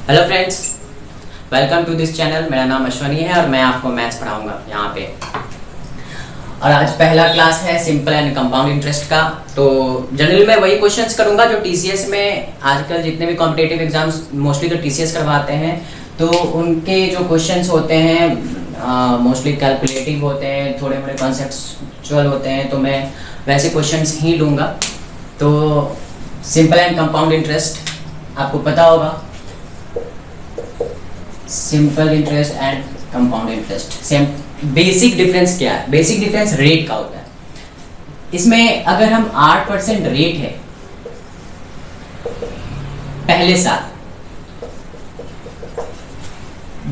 Hello friends, welcome to this channel. मेरा नाम अश्वनी है और मैं आपको मैथ्स पढ़ाऊंगा यहाँ पे। और आज पहला क्लास है सिंपल एंड कंपाउंड इंटरेस्ट का। तो जनरली मैं वही क्वेश्चंस करूंगा जो टीसीएस में आजकल जितने भी कॉम्पिटिटिव एग्जाम्स मोस्टली तो टीसीएस करवाते हैं, तो उनके जो क्वेश्चंस होते हैं मोस्टली कैलकुलेटिव होते हैं, थोड़े मोड़े कॉन्सेप्चुअल होते हैं, तो मैं वैसे क्वेश्चंस ही लूँगा। तो सिंपल एंड कंपाउंड इंटरेस्ट आपको पता होगा, simple interest and compound interest same. Basic difference क्या है? बेसिक डिफरेंस रेट का होता है। इसमें अगर हम 8% रेट है पहले साल,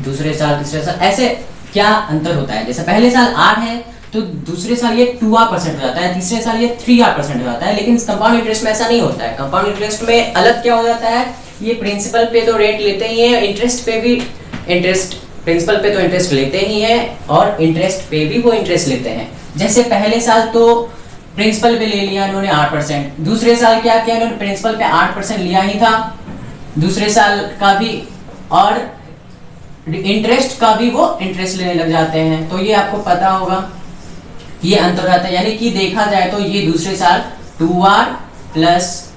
दूसरे साल, तीसरे साल, ऐसे क्या अंतर होता है? जैसे पहले साल 8 है तो दूसरे साल ये 2% हो जाता है, तीसरे साल ये 3% हो जाता है। लेकिन कंपाउंड इंटरेस्ट में ऐसा नहीं होता है। कंपाउंड इंटरेस्ट में अलग क्या हो जाता है, ये प्रिंसिपल पे तो रेट लेते ही है, इंटरेस्ट पे भी इंटरेस्ट, प्रिंसिपल पे तो इंटरेस्ट लेते ही हैं और इंटरेस्ट पे भी वो इंटरेस्ट लेते हैं। जैसे पहले साल तो प्रिंसिपल पे ले लिया इन्होंने 8%, दूसरे साल क्या किया इन्होंने, प्रिंसिपल पे 8% लिया ही था, दूसरे साल का भी, और इंटरेस्ट का भी वो इंटरेस्ट लेने लग जाते हैं। तो ये आपको पता होगा, ये अंतर आता है। यानी कि देखा जाए तो ये दूसरे साल 2r plus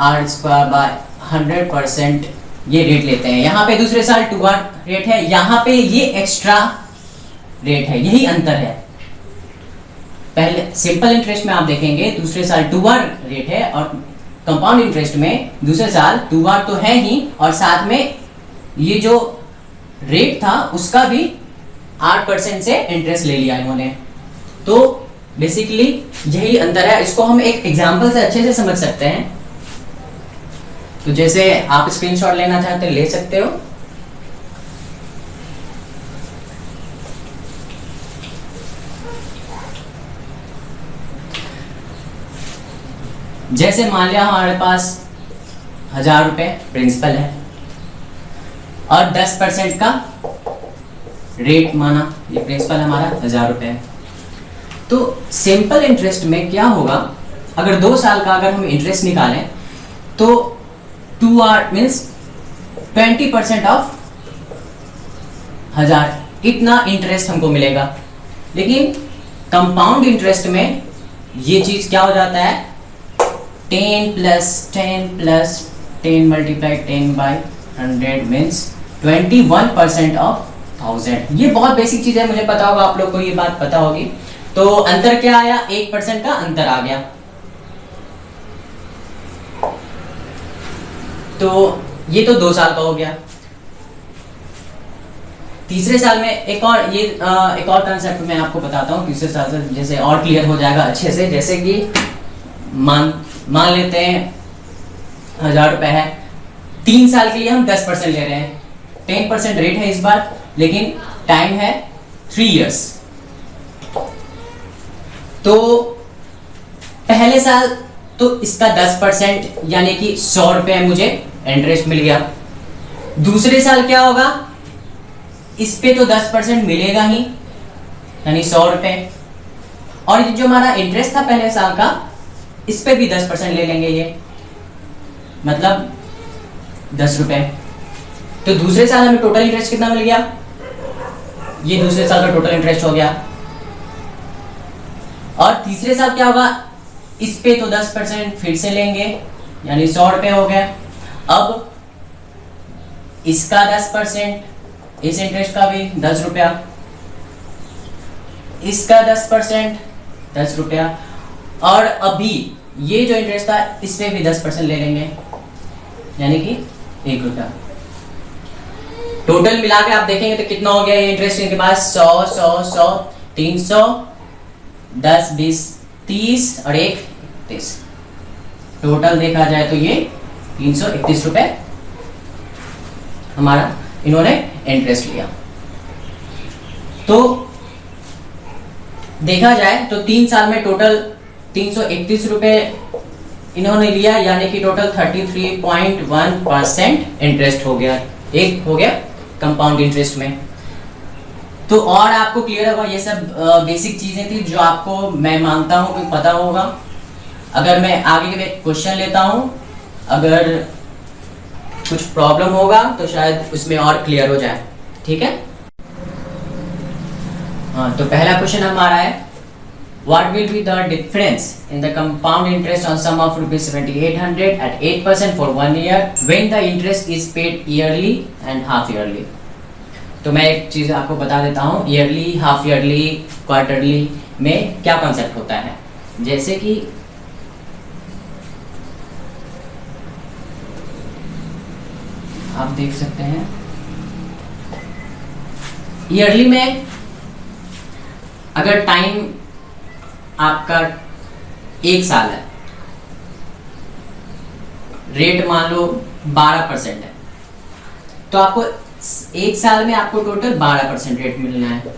r square by 100% ये रेट लेते हैं। यहाँ पे दूसरे साल 2r रेट है, यहाँ पे ये एक्स्ट्रा रेट है, यही अंतर है। पहले सिंपल इंटरेस्ट में आप देखेंगे दूसरे साल 2r रेट है और कंपाउंड इंटरेस्ट में दूसरे साल 2r तो है ही और साथ में ये जो रेट था उसका भी 8% से इंटरेस्ट ले लिया इन्होंने। तो बेसिकली यही अंतर है। इसको हम एक एग्जांपल से अच्छे से समझ सकते हैं। तो जैसे आप स्क्रीनशॉट लेना चाहते ले सकते हो। जैसे मान लिया हमारे पास 1000 रुपए प्रिंसिपल है और 10% का रेट माना, ये प्रिंसिपल हमारा 1000 रुपए है। तो सिंपल इंटरेस्ट में क्या होगा, अगर 2 साल का अगर हम इंटरेस्ट निकालें तो 2r मीन्स 20% ऑफ 1000, इतना इंटरेस्ट हमको मिलेगा। लेकिन कंपाउंड इंटरेस्ट में ये चीज क्या हो जाता है, 10 plus 10 plus 10 multiply 10 by 100 means 21% of 1000। ये बहुत बेसिक चीज है, मुझे पता होगा, आप लोग को ये बात पता होगी। तो अंतर क्या आया, 1% का अंतर आ गया। तो ये तो 2 साल का हो गया। तीसरे साल में एक और ये एक और कंसेप्ट मैं आपको बताता हूँ तीसरे साल से, जैसे और क्लियर हो जाएगा अच्छे से। जैसे कि मान लेते हैं 1000 रुपए है, 3 साल के लिए हम 10% ले रहे हैं, 10% रेट है इस बार, लेकिन टाइम है 3 इयर्स। तो पहले साल तो इसका 10% यानी कि 100 रुपए मुझे इंटरेस्ट मिल गया। दूसरे साल क्या होगा, इस पे तो 10% मिलेगा ही, यानी 100 रुपए, और जो हमारा इंटरेस्ट था पहले साल का, इस पे भी 10% ले लेंगे, ये मतलब 10 रुपए। तो दूसरे साल हमें टोटल इंटरेस्ट कितना मिल गया, ये दूसरे साल का टोटल इंटरेस्ट हो गया। और तीसरे साल क्या होगा, इस पे तो 10% फिर से लेंगे, यानी 100 रुपए हो गया। अब इसका 10%, इस इंटरेस्ट का भी 10 रुपया, इसका 10% 10 रुपया, और अभी ये जो इंटरेस्ट था इस पे भी 10% ले लेंगे, यानी कि 1 रुपया। टोटल मिला के आप देखेंगे तो कितना हो गया ये इंटरेस्ट इनके पास, 100 100 100 300 10 20 30 और 1 31। टोटल देखा जाए तो ये 331 रुपए हमारा इन्होंने इंटरेस्ट लिया। तो देखा जाए तो 3 साल में टोटल 331 रुपए इन्होंने लिया, यानी कि टोटल 33.1% इंटरेस्ट हो गया। एक हो गया कंपाउंड इंटरेस्ट में। तो और आपको क्लियर होगा, ये सब बेसिक चीजें थी जो आपको मैं मानता हूं कि पता होगा। अगर मैं आगे के क्वेश्चन लेता हूं, अगर कुछ प्रॉब्लम होगा तो शायद उसमें और क्लियर हो जाए, ठीक है। हाँ, तो पहला क्वेश्चन हमारा है what will be the difference in the compound interest on sum of rupees 7800 at 8% for 1 year when the interest is paid yearly and half yearly। तो मैं एक चीज़ आपको बता देता हूँ, ईयरली, हाफ ईयरली, क्वार्टरली में क्या कॉन्सेप्ट होता है। जैसे कि आप देख सकते हैं ईयरली में अगर टाइम आपका 1 साल है, रेट मान लो 12% है, तो आपको 1 साल में आपको टोटल 12% रेट मिलना है,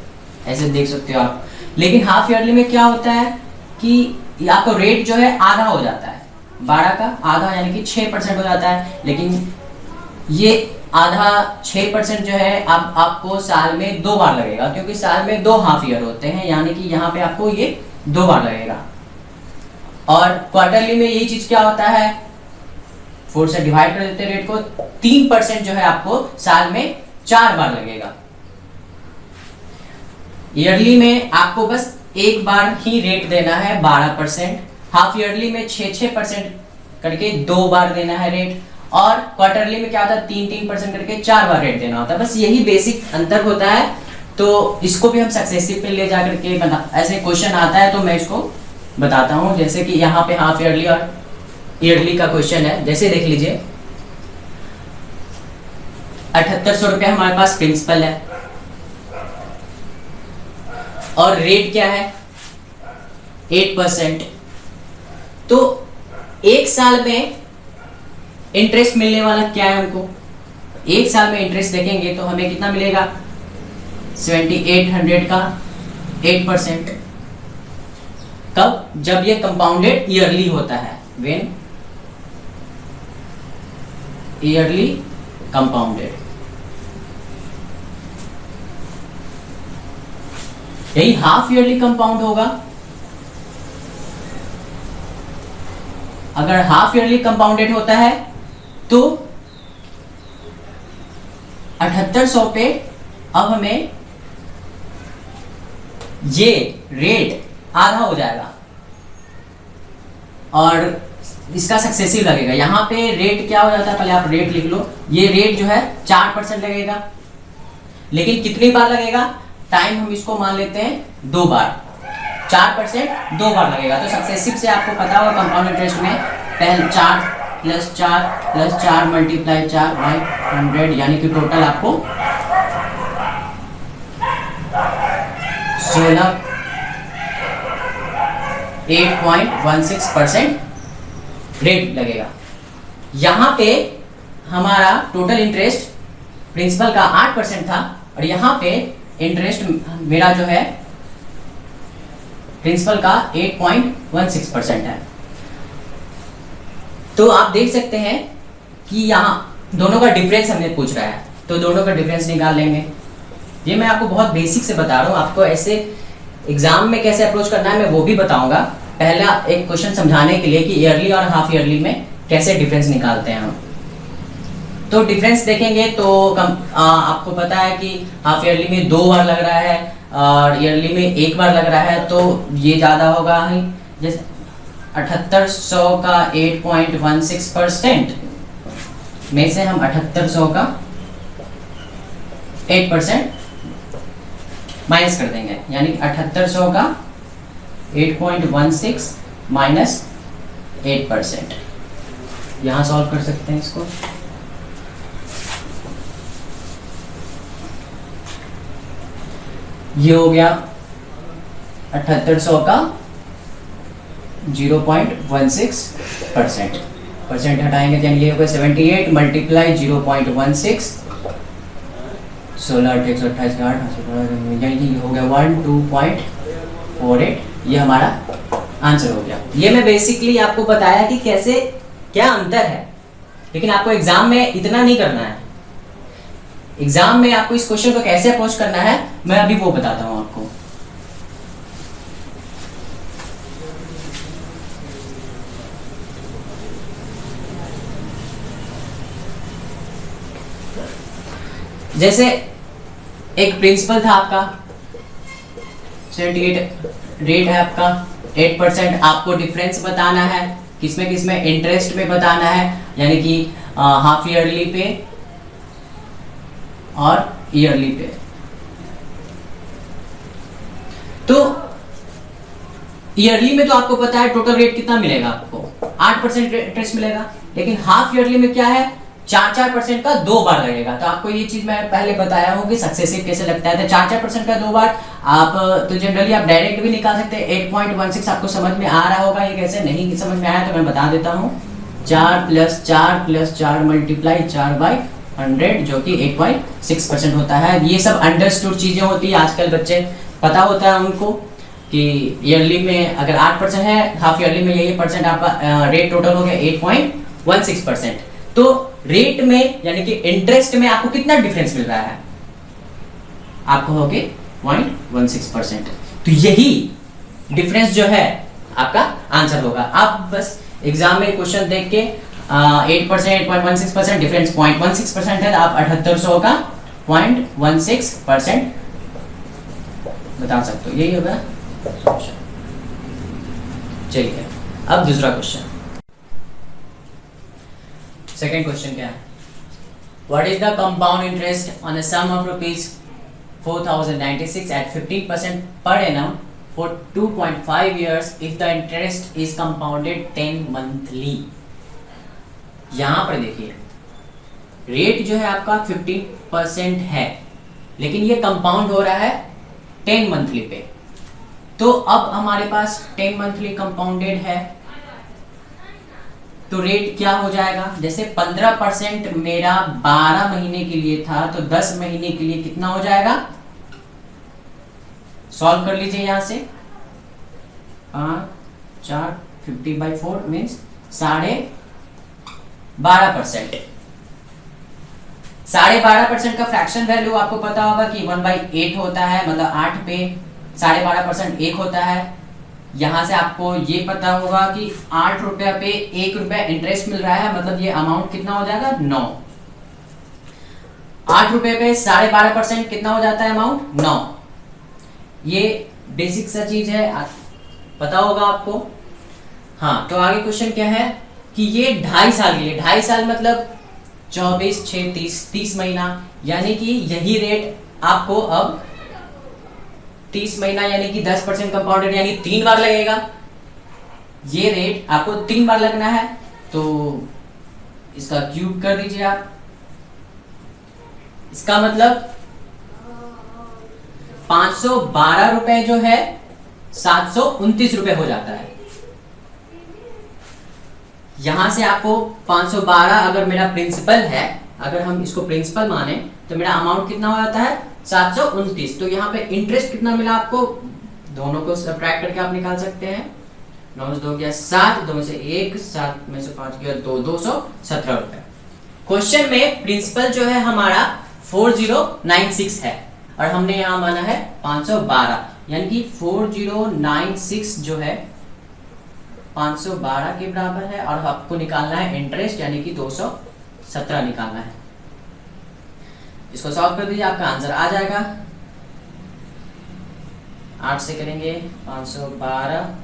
ऐसे देख सकते हो आप। लेकिन हाफ ईयरली में क्या होता है कि आपको रेट जो है आधा हो जाता है, 12 का आधा यानी कि 6% हो जाता है। लेकिन ये आधा 6% जो है आपको साल में 2 बार लगेगा, क्योंकि साल में 2 हाफ ईयर होते हैं, यानी कि यहाँ पे आपको ये 2 बार लगेगा। और क्वार्टरली में यही चीज क्या होता है, 4 से डिवाइड कर देते रेट को, 3% जो है आपको साल में 4 बार लगेगा। ईयरली में आपको बस 1 बार ही रेट देना है 12%, हाफ ईयरली में 6% करके 2 बार देना है रेट, और क्वार्टरली में क्या होता है 3% करके 4 बार रेट देना होता है। बस यही बेसिक अंतर होता है। तो इसको भी हम सक्सेसिव पे ले जा करके ऐसे क्वेश्चन आता है तो मैं इसको बताता हूँ। जैसे कि यहाँ पे हाफ ईयरली और ईयरली का क्वेश्चन है, जैसे देख लीजिए 7800 रुपये हमारे पास प्रिंसिपल है और रेट क्या है 8%। तो 1 साल में इंटरेस्ट मिलने वाला क्या है हमको, 1 साल में इंटरेस्ट देखेंगे तो हमें कितना मिलेगा 7800 का 8%। कब, जब ये कंपाउंडेड ईयरली होता है, व्हेन ईयरली कंपाउंडेड। यही हाफ ईयरली कंपाउंड होगा। अगर हाफ ईयरली कंपाउंडेड होता है तो 7800 पे अब हमें ये रेट आधा हो जाएगा और इसका सक्सेसिव लगेगा। यहाँ पे रेट क्या हो जाता है, पहले आप रेट लिख लो। ये रेट जो है 4% लगेगा, लेकिन कितनी बार लगेगा, टाइम हम इसको मान लेते हैं 2 बार, 4% 2 बार लगेगा। तो सक्सेसिव से आपको पता होगा कंपाउंड इंटरेस्ट में पहले 4 + 4 + 4 × 4 बाई 100, यानी कि टोटल आपको 8.16% रेट लगेगा। यहाँ पे हमारा टोटल इंटरेस्ट प्रिंसिपल का 8% था और यहाँ पे इंटरेस्ट मेरा जो है प्रिंसिपल का 8.16% है। तो आप देख सकते हैं कि यहाँ दोनों का डिफरेंस हमें पूछ रहा है, तो दोनों का डिफरेंस निकाल लेंगे। ये मैं आपको बहुत बेसिक से बता रहा हूँ, आपको ऐसे एग्जाम में कैसे अप्रोच करना है मैं वो भी बताऊंगा। पहला एक क्वेश्चन समझाने के लिए कि ईयरली और हाफ ईयरली में कैसे डिफरेंस निकालते हैं हम। तो डिफरेंस देखेंगे तो आपको पता है कि हाफ ईयरली में 2 बार लग रहा है और ईयरली में 1 बार लग रहा है, तो ये ज़्यादा होगा ही। जैसे 7800 का 8.16% में से हम 7800 का 8% माइनस कर देंगे, यानी 7800 का 8.16 माइनस 8%। यहां सॉल्व कर सकते हैं इसको। ये हो गया 7800 का 0.16%, परसेंट हटाएंगे तो ये होगा 78 × 0.16, 16 128 यानी कि ये हो गया 12.48। ये हमारा आंसर हो गया। ये मैं बेसिकली आपको बताया कि कैसे क्या अंतर है, लेकिन आपको एग्जाम में इतना नहीं करना है। एग्जाम में आपको इस क्वेश्चन को कैसे अप्रोच करना है मैं अभी वो बताता हूं आपको। जैसे एक प्रिंसिपल था आपका 78, रेट है आपका 8%, आपको डिफरेंस बताना है किसमें किसमें, इंटरेस्ट में बताना है, यानी कि हाफ ईयरली पे और ईयरली पे। तो ईयरली में तो आपको पता है टोटल रेट कितना मिलेगा, आपको 8% इंटरेस्ट मिलेगा, लेकिन हाफ ईयरली में क्या है 4% का 2 बार लगेगा। तो आपको ये चीज मैं पहले बताया हूँ कि सक्सेसिव कैसे लगता है। तो 4% का 2 बार आप तो जनरली आप डायरेक्ट भी निकाल सकते हैं। 8.16 आपको समझ में आ रहा होगा, ये कैसे नहीं समझ में आया तो मैं बता देता हूँ। 4 + 4 + 4 × 4/100 जो कि 8.6% होता है। ये सब अंडरस्टूड चीजें होती है, आजकल बच्चे पता होता है उनको कि ईयरली में अगर 8% है, हाफ ईयरली में ये परसेंट आपका रेट टोटल हो गया 8.16%। तो रेट में यानी कि इंटरेस्ट में आपको कितना डिफरेंस मिल रहा है, आपको हो गया 0.16%। तो यही डिफरेंस जो है आपका आंसर होगा। आप बस एग्जाम में क्वेश्चन देख के 8%, 8.16% डिफरेंस 0.16% है, तो आप 7800 का 0.16% बता सकते हो, यही होगा। चलिए अब दूसरा क्वेश्चन, सेकेंड क्वेश्चन क्या है, what is the compound interest on a sum of ₹4096 at 15% per annum for 2.5 years if the interest is compounded 10 monthly। यहां पर देखिए रेट जो है आपका 15% है, लेकिन ये कंपाउंड हो रहा है 10 मंथली पे। तो अब हमारे पास 10 मंथली कंपाउंडेड है, तो रेट क्या हो जाएगा, जैसे 15% मेरा 12 महीने के लिए था, तो 10 महीने के लिए कितना हो जाएगा, सॉल्व कर लीजिए यहां से। 5, 4, 50/4 मीन्स 12.5%। 12.5% का फ्रैक्शन वैल्यू आपको पता होगा कि 1/8 होता है, मतलब 8 पे 12.5% 1 होता है। यहां से आपको ये पता होगा कि 8 रुपया पे 1 रुपया इंटरेस्ट मिल रहा है, मतलब ये अमाउंट कितना हो जाएगा 9। 8 रुपए पे 12.5% कितना हो जाता है अमाउंट 9। ये बेसिक सा चीज है, पता होगा आपको। हाँ, तो आगे क्वेश्चन क्या है कि ये 2.5 साल के लिए, 2.5 साल मतलब 24, 6, 30 महीना, यानी कि यही रेट आपको अब 30 महीना यानी कि 10% कंपाउंडेड यानी 3 बार लगेगा। ये रेट आपको 3 बार लगना है, तो इसका क्यूब कर दीजिए आप। इसका मतलब 512 रुपए जो है 729 रुपए हो जाता है। यहां से आपको 512 अगर मेरा प्रिंसिपल है, अगर हम इसको प्रिंसिपल माने तो मेरा अमाउंट कितना हो जाता है 729। तो यहाँ पे इंटरेस्ट कितना मिला आपको, दोनों को सब्ट्रैक्ट करके आप निकाल सकते हैं। 9 से 2 गया 7, 2 में से 1, 7 में से 5 गया 2, 217 रुपए। क्वेश्चन में प्रिंसिपल जो है हमारा 4096 है और हमने यहाँ माना है 512, यानी कि 4096 जो है 512 के बराबर है, और आपको निकालना है इंटरेस्ट यानी कि 217 निकालना है। इसको सॉल्व कर दीजिए, आपका आंसर आ जाएगा। 8 से करेंगे 512,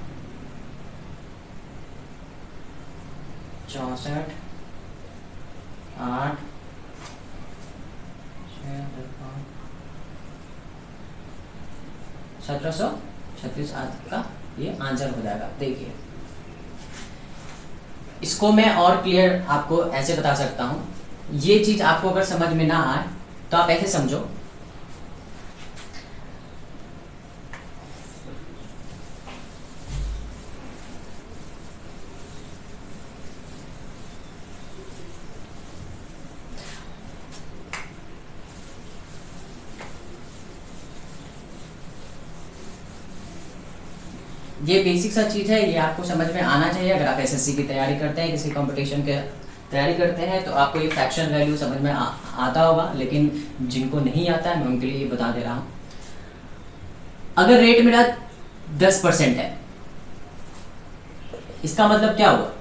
64, 8, 1736 का ये आंसर हो जाएगा। देखिए इसको मैं और क्लियर आपको ऐसे बता सकता हूं, ये चीज आपको अगर समझ में ना आए तो आप ऐसे समझो, ये बेसिक सा चीज है, ये आपको समझ में आना चाहिए। अगर आप एसएससी की तैयारी करते हैं, किसी कंपटीशन के तैयारी करते हैं, तो आपको ये फ्रैक्शन वैल्यू समझ में आता होगा, लेकिन जिनको नहीं आता है मैं उनके लिए ये बता दे रहा हूं। अगर रेट मेरा 10% है, इसका मतलब क्या हुआ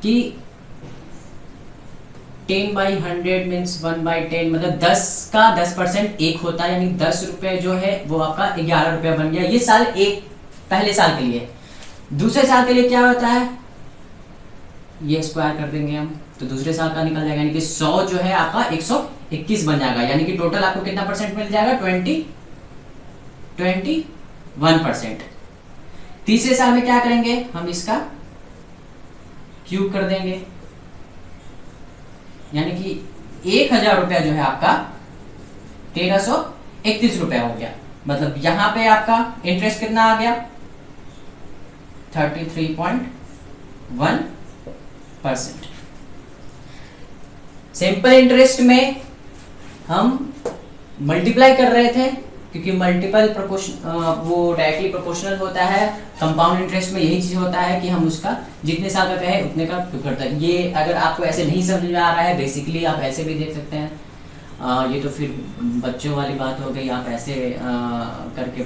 कि 10/100 मीन्स 1/10, मतलब 10 का 10% एक होता है, यानी 10 रुपये जो है वो आपका 11 रुपया बन गया। ये साल एक, पहले साल के लिए। दूसरे साल के लिए क्या होता है, ये स्क्वायर कर देंगे हम, तो दूसरे साल का निकल जाएगा, यानी कि 100 जो है आपका 121 बन जाएगा, यानी कि टोटल आपको कितना परसेंट मिल जाएगा, 21%। तीसरे साल में क्या करेंगे, हम इसका क्यूब कर देंगे, यानी कि 1000 रुपया जो है आपका 1331 रुपया हो गया। मतलब यहां पे आपका इंटरेस्ट कितना आ गया, 33.1%। सिंपल इंटरेस्ट में हम मल्टीप्लाई कर रहे थे, क्योंकि मल्टीपल वो डायरेक्टली प्रोपोर्शनल होता है। कंपाउंड इंटरेस्ट में यही चीज होता है कि हम उसका जितने साल का कहे उतने का करता है। ये अगर आपको ऐसे नहीं समझ में आ रहा है, बेसिकली आप ऐसे भी देख सकते हैं। ये तो फिर बच्चों वाली बात हो गई, आप ऐसे करके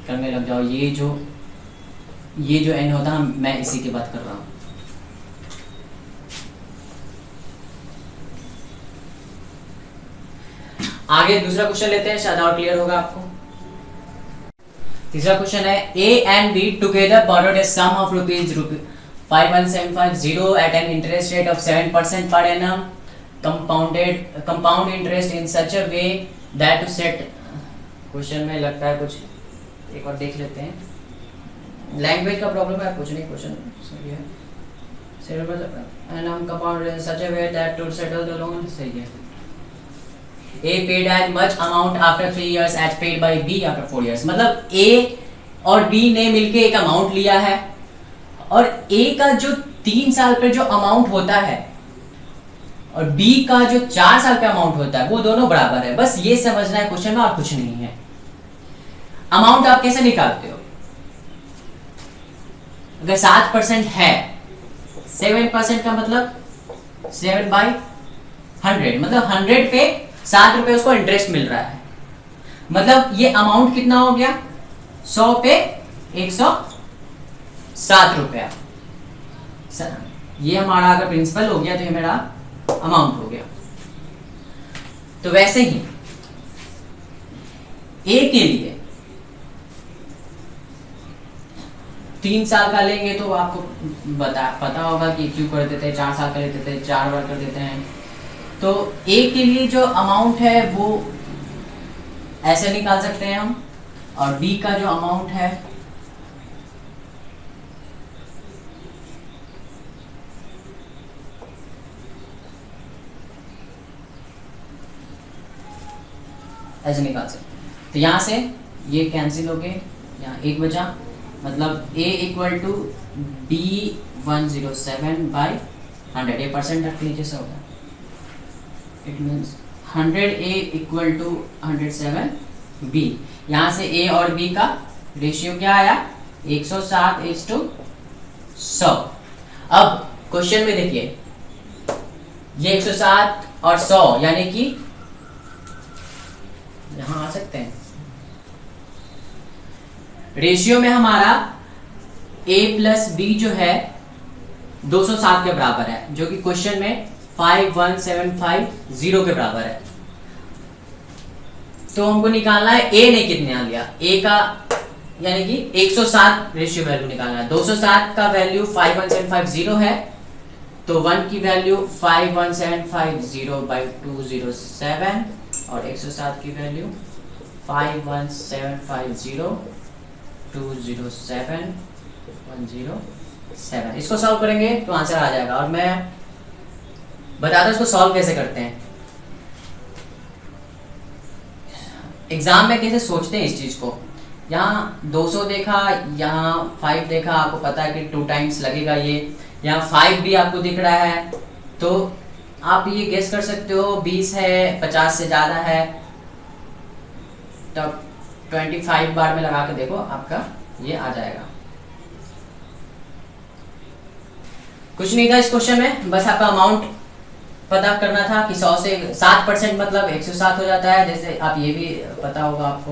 करने लग जाओ। ये जो एन होता है, मैं इसी की बात कर रहा हूँ। आगे दूसरा क्वेश्चन लेते हैं, शायद और क्लियर होगा आपको। तीसरा क्वेश्चन है, A and B together borrowed a sum of rupees 51750 at an interest rate of 7% per annum, compound interest in such a way that to set। Question में लगता है कुछ, एक बार देख लेते हैं। लैंग्वेज का प्रॉब्लम है, कुछ नहीं, क्वेश्चन सही है। annum compounded in such a way that to settle the loan, सही है। A paid as much amount after 3 years as paid by B after 4 years। मतलब A और B ने मिलके एक अमाउंट लिया है, और A का जो 3 साल पे जो अमाउंट होता है और B का जो 4 साल पे अमाउंट होता है, वो दोनों बराबर है। बस ये समझना है क्वेश्चन में, और कुछ नहीं है। अमाउंट आप कैसे निकालते हो, अगर 7% है, 7% का मतलब 7/100, मतलब 100 पे 7 रुपए उसको इंटरेस्ट मिल रहा है। मतलब ये अमाउंट कितना हो गया, 100 पे 107 रुपया। ये हमारा अगर प्रिंसिपल हो गया तो ये मेरा अमाउंट हो गया। तो वैसे ही ए के लिए 3 साल का लेंगे तो आपको पता होगा कि क्यों कर देते हैं, 4 साल का लेते थे, 4 बार कर देते हैं। तो ए के लिए जो अमाउंट है वो ऐसे निकाल सकते हैं हम, और बी का जो अमाउंट है ऐसे निकाल सकते हैं। तो यहां से ये कैंसिल हो गए, यहाँ एक बचा, मतलब a इक्वल टू D107/100, ये परसेंट रख लीजिए, सब होगा। It means 100A equal to 107B। यहाँ से A और B का रेशियो क्या आया, 107:100। अब क्वेश्चन में देखिए, ये 107 और 100, यानी कि यहां आ सकते हैं। रेशियो में हमारा A प्लस B जो है 207 के बराबर है, जो कि क्वेश्चन में 51750 के बराबर है। तो हमको निकालना है A ने कितना लिया, A का यानी कि 107 रेशियो वैल्यू निकालना है। 207 का वैल्यू 51750 है, तो 1 की वैल्यू 51750/207 और 107 की वैल्यू 51750/207 इसको सॉल्व करेंगे तो आंसर आ जाएगा। और मैं बताता हूं इसको सॉल्व कैसे करते हैं। एग्जाम में कैसे सोचते हैं इस चीज को। यहाँ 200 देखा, यहाँ 5 देखा, आपको पता है कि 2 टाइम्स लगेगा ये। यहाँ 5 भी आपको दिख रहा है, तो आप ये गेस कर सकते हो 20 है, 50 से ज्यादा है, तब 25 बार में लगा के देखो, आपका ये आ जाएगा। कुछ नहीं था इस क्वेश्चन में, बस आपका अमाउंट पता करना था कि 100 से 7% मतलब 107 हो जाता है। जैसे आप ये भी पता होगा आपको,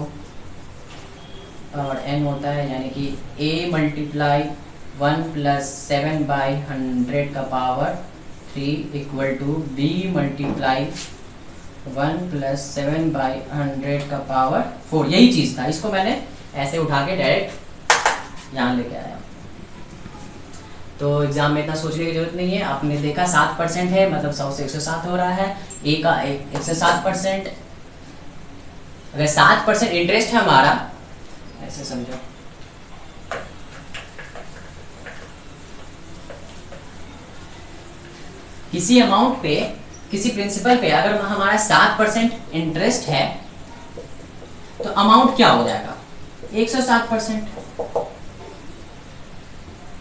और n होता है यानी कि a मल्टीप्लाई 1 + 7/100 का power 3 equal to b multiply 1 plus 7/100 का पावर 4। यही चीज था, इसको मैंने ऐसे उठा के डायरेक्ट यहाँ लेके आया। तो एग्जाम में इतना सोचने की जरूरत नहीं है। आपने देखा 7% है, मतलब 100 से 107 हो रहा है। ए का 107%, अगर 7% इंटरेस्ट है हमारा, ऐसे समझो, किसी अमाउंट पे, किसी प्रिंसिपल पे अगर हमारा 7% इंटरेस्ट है तो अमाउंट क्या हो जाएगा? 107%।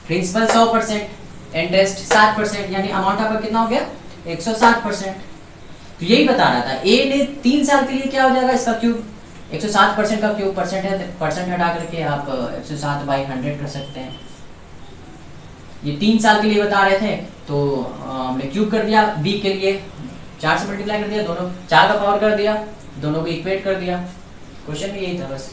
प्रिंसिपल 100%, इंटरेस्ट 7%, यानी अमाउंट आपका कितना हो गया? 107%। तो यही बता रहा था, ए ने 3 साल के लिए क्या हो जाएगा, इसका क्यूब 107% का क्यूब, परसेंट है, परसेंट हटा करके आप 107/100 कर सकते हैं। ये 3 साल के लिए बता रहे थे, तो हमने क्यूब कर दिया, बी के लिए 4 से मल्टीप्लाई कर दिया, दोनों 4 का पावर कर दिया, दोनों को इक्वेट कर दिया। क्वेश्चन भी यही था बस।